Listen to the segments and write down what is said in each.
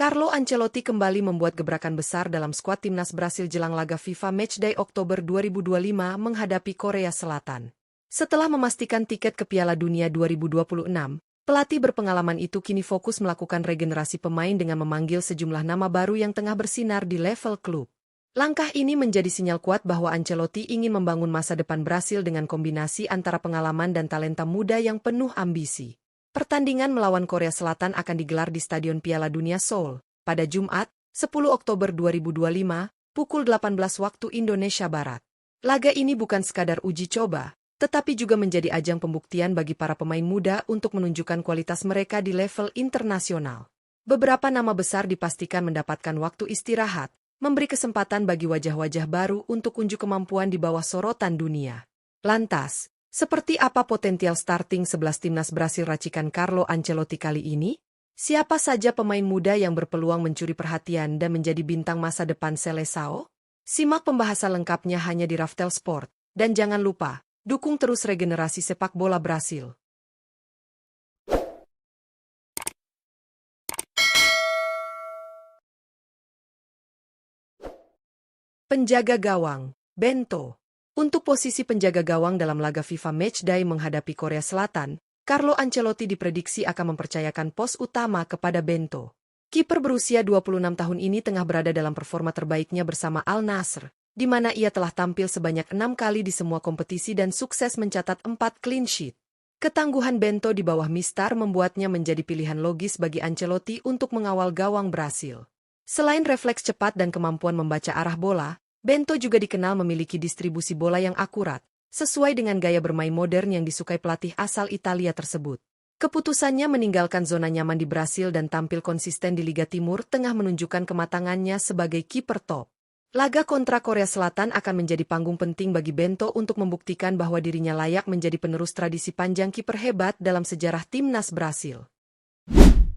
Carlo Ancelotti kembali membuat gebrakan besar dalam skuad timnas Brasil jelang laga FIFA Matchday Oktober 2025 menghadapi Korea Selatan. Setelah memastikan tiket ke Piala Dunia 2026, pelatih berpengalaman itu kini fokus melakukan regenerasi pemain dengan memanggil sejumlah nama baru yang tengah bersinar di level klub. Langkah ini menjadi sinyal kuat bahwa Ancelotti ingin membangun masa depan Brasil dengan kombinasi antara pengalaman dan talenta muda yang penuh ambisi. Pertandingan melawan Korea Selatan akan digelar di Stadion Piala Dunia Seoul pada Jumat, 10 Oktober 2025, pukul 18 waktu Indonesia Barat. Laga ini bukan sekadar uji coba, tetapi juga menjadi ajang pembuktian bagi para pemain muda untuk menunjukkan kualitas mereka di level internasional. Beberapa nama besar dipastikan mendapatkan waktu istirahat, memberi kesempatan bagi wajah-wajah baru untuk unjuk kemampuan di bawah sorotan dunia. Lantas, seperti apa potensial starting 11 timnas Brasil racikan Carlo Ancelotti kali ini? Siapa saja pemain muda yang berpeluang mencuri perhatian dan menjadi bintang masa depan Seleção? Simak pembahasan lengkapnya hanya di Raftel Sport. Dan jangan lupa, dukung terus regenerasi sepak bola Brasil. Penjaga gawang, Bento. Untuk posisi penjaga gawang dalam laga FIFA Matchday menghadapi Korea Selatan, Carlo Ancelotti diprediksi akan mempercayakan pos utama kepada Bento. Kiper berusia 26 tahun ini tengah berada dalam performa terbaiknya bersama Al Nassr, di mana ia telah tampil sebanyak 6 kali di semua kompetisi dan sukses mencatat 4 clean sheet. Ketangguhan Bento di bawah Mistar membuatnya menjadi pilihan logis bagi Ancelotti untuk mengawal gawang Brasil. Selain refleks cepat dan kemampuan membaca arah bola, Bento juga dikenal memiliki distribusi bola yang akurat, sesuai dengan gaya bermain modern yang disukai pelatih asal Italia tersebut. Keputusannya meninggalkan zona nyaman di Brasil dan tampil konsisten di Liga Timur Tengah menunjukkan kematangannya sebagai kiper top. Laga kontra Korea Selatan akan menjadi panggung penting bagi Bento untuk membuktikan bahwa dirinya layak menjadi penerus tradisi panjang kiper hebat dalam sejarah timnas Brasil.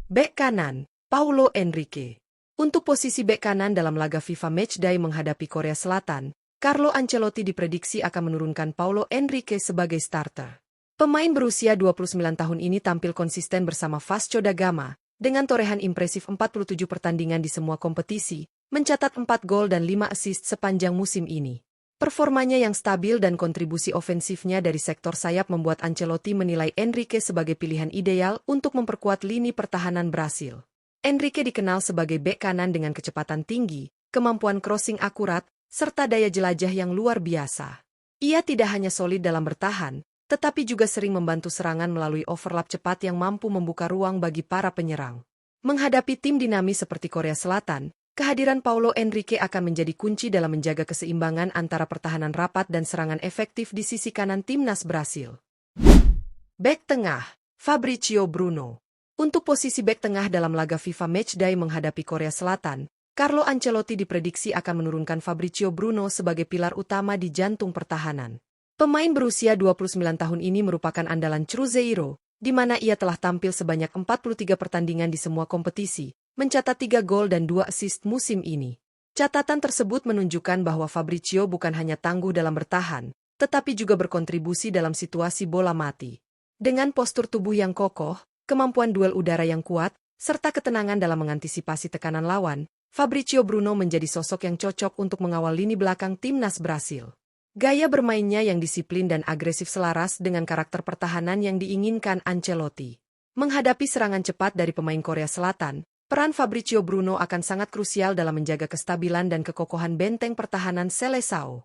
Bek kanan, Paulo Henrique. Untuk posisi bek kanan dalam laga FIFA Matchday menghadapi Korea Selatan, Carlo Ancelotti diprediksi akan menurunkan Paulo Henrique sebagai starter. Pemain berusia 29 tahun ini tampil konsisten bersama Vasco da Gama, dengan torehan impresif 47 pertandingan di semua kompetisi, mencatat 4 gol dan 5 assist sepanjang musim ini. Performanya yang stabil dan kontribusi ofensifnya dari sektor sayap membuat Ancelotti menilai Henrique sebagai pilihan ideal untuk memperkuat lini pertahanan Brasil. Henrique dikenal sebagai bek kanan dengan kecepatan tinggi, kemampuan crossing akurat, serta daya jelajah yang luar biasa. Ia tidak hanya solid dalam bertahan, tetapi juga sering membantu serangan melalui overlap cepat yang mampu membuka ruang bagi para penyerang. Menghadapi tim dinamis seperti Korea Selatan, kehadiran Paulo Henrique akan menjadi kunci dalam menjaga keseimbangan antara pertahanan rapat dan serangan efektif di sisi kanan timnas Brasil. Bek tengah, Fabrizio Bruno. Untuk posisi bek tengah dalam laga FIFA Matchday menghadapi Korea Selatan, Carlo Ancelotti diprediksi akan menurunkan Fabrizio Bruno sebagai pilar utama di jantung pertahanan. Pemain berusia 29 tahun ini merupakan andalan Cruzeiro, di mana ia telah tampil sebanyak 43 pertandingan di semua kompetisi, mencatat 3 gol dan 2 assist musim ini. Catatan tersebut menunjukkan bahwa Fabrizio bukan hanya tangguh dalam bertahan, tetapi juga berkontribusi dalam situasi bola mati. Dengan postur tubuh yang kokoh, kemampuan duel udara yang kuat, serta ketenangan dalam mengantisipasi tekanan lawan, Fabrizio Bruno menjadi sosok yang cocok untuk mengawal lini belakang timnas Brasil. Gaya bermainnya yang disiplin dan agresif selaras dengan karakter pertahanan yang diinginkan Ancelotti. Menghadapi serangan cepat dari pemain Korea Selatan, peran Fabrizio Bruno akan sangat krusial dalam menjaga kestabilan dan kekokohan benteng pertahanan Seleção.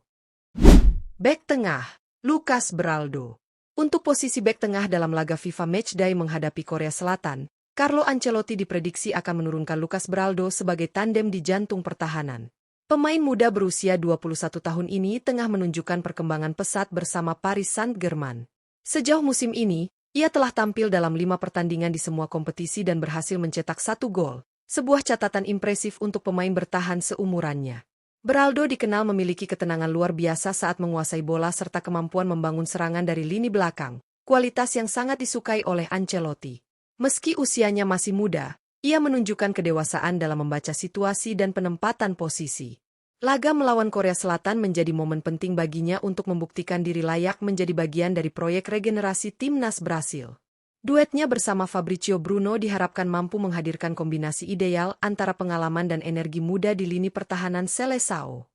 Bek tengah, Lucas Beraldo. Untuk posisi bek tengah dalam laga FIFA Matchday menghadapi Korea Selatan, Carlo Ancelotti diprediksi akan menurunkan Lucas Beraldo sebagai tandem di jantung pertahanan. Pemain muda berusia 21 tahun ini tengah menunjukkan perkembangan pesat bersama Paris Saint-Germain. Sejauh musim ini, ia telah tampil dalam 5 pertandingan di semua kompetisi dan berhasil mencetak 1 gol, sebuah catatan impresif untuk pemain bertahan seumurannya. Beraldo dikenal memiliki ketenangan luar biasa saat menguasai bola serta kemampuan membangun serangan dari lini belakang, kualitas yang sangat disukai oleh Ancelotti. Meski usianya masih muda, ia menunjukkan kedewasaan dalam membaca situasi dan penempatan posisi. Laga melawan Korea Selatan menjadi momen penting baginya untuk membuktikan diri layak menjadi bagian dari proyek regenerasi timnas Brasil. Duetnya bersama Fabrizio Bruno diharapkan mampu menghadirkan kombinasi ideal antara pengalaman dan energi muda di lini pertahanan Seleção.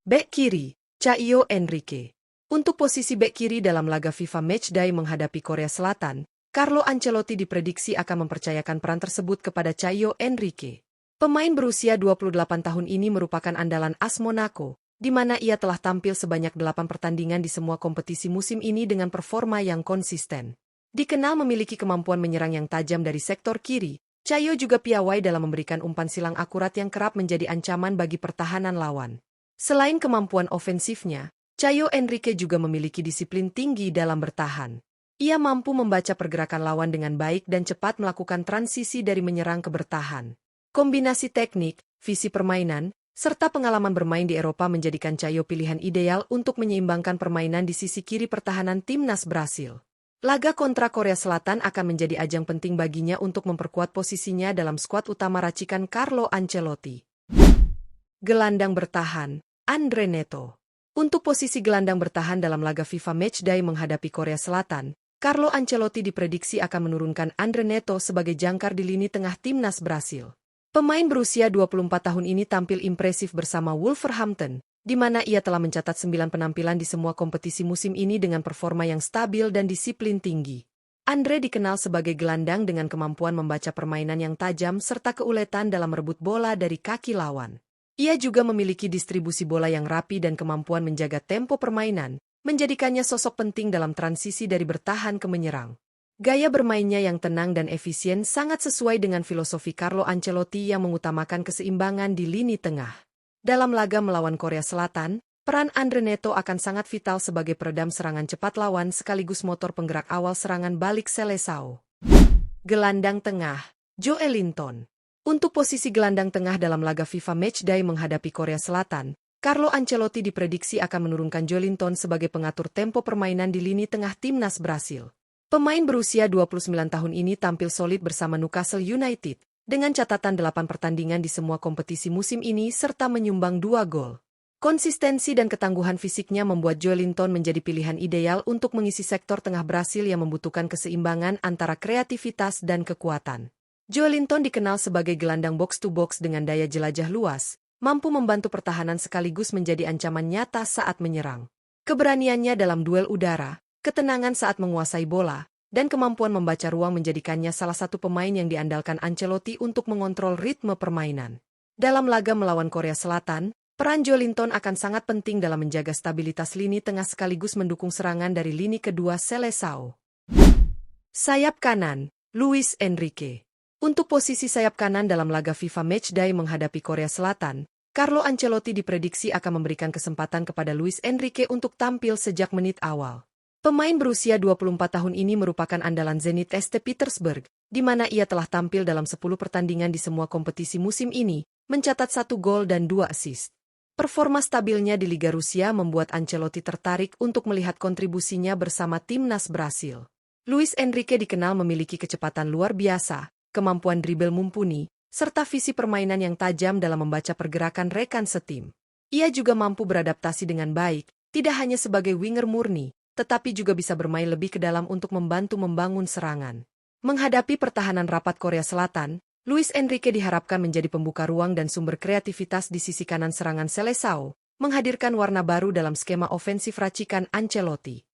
Bek kiri, Caio Henrique. Untuk posisi bek kiri dalam laga FIFA Matchday menghadapi Korea Selatan, Carlo Ancelotti diprediksi akan mempercayakan peran tersebut kepada Caio Henrique. Pemain berusia 28 tahun ini merupakan andalan AS Monaco, di mana ia telah tampil sebanyak 8 pertandingan di semua kompetisi musim ini dengan performa yang konsisten. Dikenal memiliki kemampuan menyerang yang tajam dari sektor kiri, Caio juga piawai dalam memberikan umpan silang akurat yang kerap menjadi ancaman bagi pertahanan lawan. Selain kemampuan ofensifnya, Caio Henrique juga memiliki disiplin tinggi dalam bertahan. Ia mampu membaca pergerakan lawan dengan baik dan cepat melakukan transisi dari menyerang ke bertahan. Kombinasi teknik, visi permainan, serta pengalaman bermain di Eropa menjadikan Caio pilihan ideal untuk menyeimbangkan permainan di sisi kiri pertahanan timnas Brasil. Laga kontra Korea Selatan akan menjadi ajang penting baginya untuk memperkuat posisinya dalam skuad utama racikan Carlo Ancelotti. Gelandang bertahan, Andre Neto. Untuk posisi gelandang bertahan dalam laga FIFA Matchday menghadapi Korea Selatan, Carlo Ancelotti diprediksi akan menurunkan Andre Neto sebagai jangkar di lini tengah timnas Brasil. Pemain berusia 24 tahun ini tampil impresif bersama Wolverhampton, di mana ia telah mencatat 9 penampilan di semua kompetisi musim ini dengan performa yang stabil dan disiplin tinggi. Andre dikenal sebagai gelandang dengan kemampuan membaca permainan yang tajam serta keuletan dalam merebut bola dari kaki lawan. Ia juga memiliki distribusi bola yang rapi dan kemampuan menjaga tempo permainan, menjadikannya sosok penting dalam transisi dari bertahan ke menyerang. Gaya bermainnya yang tenang dan efisien sangat sesuai dengan filosofi Carlo Ancelotti yang mengutamakan keseimbangan di lini tengah. Dalam laga melawan Korea Selatan, peran Andre Neto akan sangat vital sebagai peredam serangan cepat lawan sekaligus motor penggerak awal serangan balik Seleção. Gelandang tengah, Joelinton. Untuk posisi gelandang tengah dalam laga FIFA Matchday menghadapi Korea Selatan, Carlo Ancelotti diprediksi akan menurunkan Joelinton sebagai pengatur tempo permainan di lini tengah timnas Brasil. Pemain berusia 29 tahun ini tampil solid bersama Newcastle United, dengan catatan 8 pertandingan di semua kompetisi musim ini serta menyumbang 2 gol. Konsistensi dan ketangguhan fisiknya membuat Joelinton menjadi pilihan ideal untuk mengisi sektor tengah Brasil yang membutuhkan keseimbangan antara kreativitas dan kekuatan. Joelinton dikenal sebagai gelandang box-to-box dengan daya jelajah luas, mampu membantu pertahanan sekaligus menjadi ancaman nyata saat menyerang. Keberaniannya dalam duel udara, ketenangan saat menguasai bola, dan kemampuan membaca ruang menjadikannya salah satu pemain yang diandalkan Ancelotti untuk mengontrol ritme permainan. Dalam laga melawan Korea Selatan, peran Joelinton akan sangat penting dalam menjaga stabilitas lini tengah sekaligus mendukung serangan dari lini kedua Seleção. Sayap kanan, Luis Enrique. Untuk posisi sayap kanan dalam laga FIFA Matchday menghadapi Korea Selatan, Carlo Ancelotti diprediksi akan memberikan kesempatan kepada Luis Enrique untuk tampil sejak menit awal. Pemain berusia 24 tahun ini merupakan andalan Zenit St. Petersburg, di mana ia telah tampil dalam 10 pertandingan di semua kompetisi musim ini, mencatat 1 gol dan 2 assist. Performa stabilnya di Liga Rusia membuat Ancelotti tertarik untuk melihat kontribusinya bersama timnas Brasil. Luis Enrique dikenal memiliki kecepatan luar biasa, kemampuan dribble mumpuni, serta visi permainan yang tajam dalam membaca pergerakan rekan setim. Ia juga mampu beradaptasi dengan baik, tidak hanya sebagai winger murni, tetapi juga bisa bermain lebih ke dalam untuk membantu membangun serangan. Menghadapi pertahanan rapat Korea Selatan, Luis Enrique diharapkan menjadi pembuka ruang dan sumber kreativitas di sisi kanan serangan Seleção, menghadirkan warna baru dalam skema ofensif racikan Ancelotti.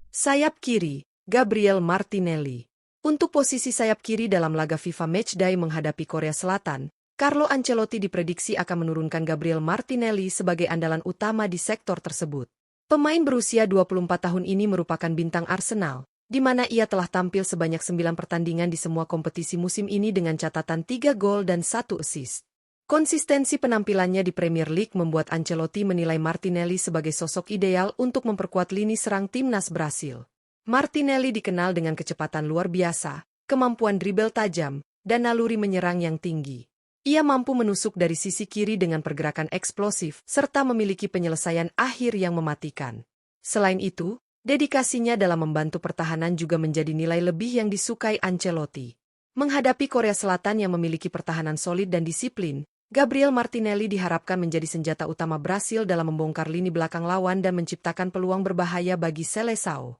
Sayap kiri, Gabriel Martinelli. Untuk posisi sayap kiri dalam laga FIFA Matchday menghadapi Korea Selatan, Carlo Ancelotti diprediksi akan menurunkan Gabriel Martinelli sebagai andalan utama di sektor tersebut. Pemain berusia 24 tahun ini merupakan bintang Arsenal, di mana ia telah tampil sebanyak 9 pertandingan di semua kompetisi musim ini dengan catatan 3 gol dan 1 assist. Konsistensi penampilannya di Premier League membuat Ancelotti menilai Martinelli sebagai sosok ideal untuk memperkuat lini serang timnas Brasil. Martinelli dikenal dengan kecepatan luar biasa, kemampuan dribble tajam, dan naluri menyerang yang tinggi. Ia mampu menusuk dari sisi kiri dengan pergerakan eksplosif, serta memiliki penyelesaian akhir yang mematikan. Selain itu, dedikasinya dalam membantu pertahanan juga menjadi nilai lebih yang disukai Ancelotti. Menghadapi Korea Selatan yang memiliki pertahanan solid dan disiplin, Gabriel Martinelli diharapkan menjadi senjata utama Brasil dalam membongkar lini belakang lawan dan menciptakan peluang berbahaya bagi Seleção.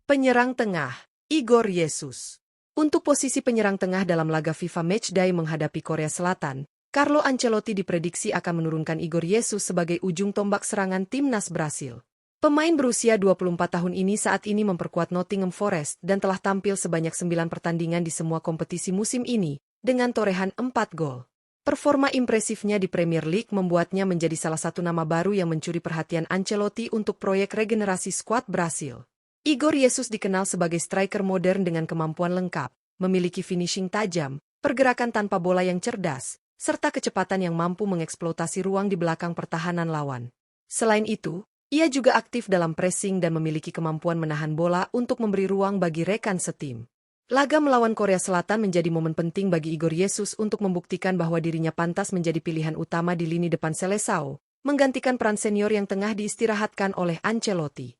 Penyerang tengah, Igor Jesus. Untuk posisi penyerang tengah dalam laga FIFA Matchday menghadapi Korea Selatan, Carlo Ancelotti diprediksi akan menurunkan Igor Jesus sebagai ujung tombak serangan timnas Brasil. Pemain berusia 24 tahun ini saat ini memperkuat Nottingham Forest dan telah tampil sebanyak 9 pertandingan di semua kompetisi musim ini, dengan torehan 4 gol. Performa impresifnya di Premier League membuatnya menjadi salah satu nama baru yang mencuri perhatian Ancelotti untuk proyek regenerasi skuad Brasil. Igor Jesus dikenal sebagai striker modern dengan kemampuan lengkap, memiliki finishing tajam, pergerakan tanpa bola yang cerdas, serta kecepatan yang mampu mengeksploitasi ruang di belakang pertahanan lawan. Selain itu, ia juga aktif dalam pressing dan memiliki kemampuan menahan bola untuk memberi ruang bagi rekan setim. Laga melawan Korea Selatan menjadi momen penting bagi Igor Jesus untuk membuktikan bahwa dirinya pantas menjadi pilihan utama di lini depan Seleção, menggantikan peran senior yang tengah diistirahatkan oleh Ancelotti.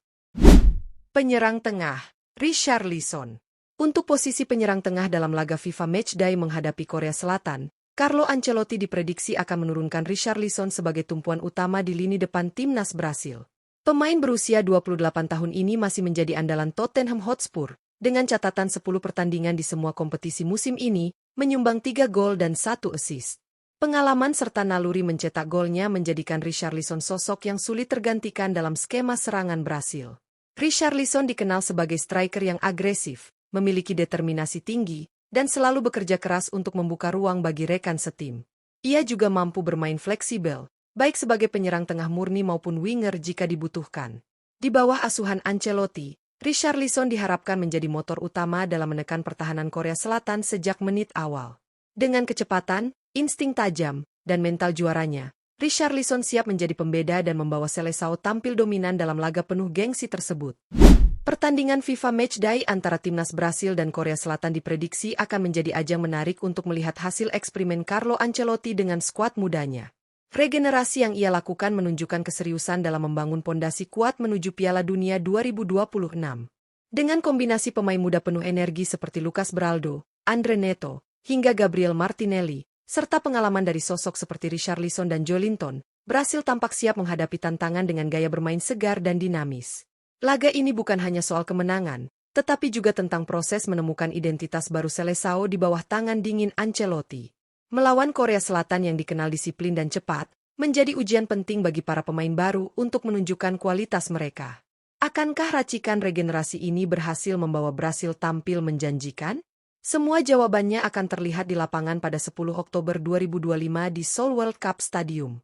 Penyerang tengah, Richarlison. Untuk posisi penyerang tengah dalam laga FIFA Matchday menghadapi Korea Selatan, Carlo Ancelotti diprediksi akan menurunkan Richarlison sebagai tumpuan utama di lini depan timnas Brasil. Pemain berusia 28 tahun ini masih menjadi andalan Tottenham Hotspur, dengan catatan 10 pertandingan di semua kompetisi musim ini, menyumbang 3 gol dan 1 assist. Pengalaman serta naluri mencetak golnya menjadikan Richarlison sosok yang sulit tergantikan dalam skema serangan Brasil. Richarlison dikenal sebagai striker yang agresif, memiliki determinasi tinggi, dan selalu bekerja keras untuk membuka ruang bagi rekan setim. Ia juga mampu bermain fleksibel, baik sebagai penyerang tengah murni maupun winger jika dibutuhkan. Di bawah asuhan Ancelotti, Richarlison diharapkan menjadi motor utama dalam menekan pertahanan Korea Selatan sejak menit awal. Dengan kecepatan, insting tajam, dan mental juaranya, Richarlison siap menjadi pembeda dan membawa Seleção tampil dominan dalam laga penuh gengsi tersebut. Pertandingan FIFA Matchday antara timnas Brasil dan Korea Selatan diprediksi akan menjadi ajang menarik untuk melihat hasil eksperimen Carlo Ancelotti dengan skuad mudanya. Regenerasi yang ia lakukan menunjukkan keseriusan dalam membangun pondasi kuat menuju Piala Dunia 2026. Dengan kombinasi pemain muda penuh energi seperti Lucas Beraldo, Andre Neto, hingga Gabriel Martinelli, serta pengalaman dari sosok seperti Richarlison dan Joelinton, Brasil tampak siap menghadapi tantangan dengan gaya bermain segar dan dinamis. Laga ini bukan hanya soal kemenangan, tetapi juga tentang proses menemukan identitas baru Seleção di bawah tangan dingin Ancelotti. Melawan Korea Selatan yang dikenal disiplin dan cepat, menjadi ujian penting bagi para pemain baru untuk menunjukkan kualitas mereka. Akankah racikan regenerasi ini berhasil membawa Brasil tampil menjanjikan? Semua jawabannya akan terlihat di lapangan pada 10 Oktober 2025 di Seoul World Cup Stadium.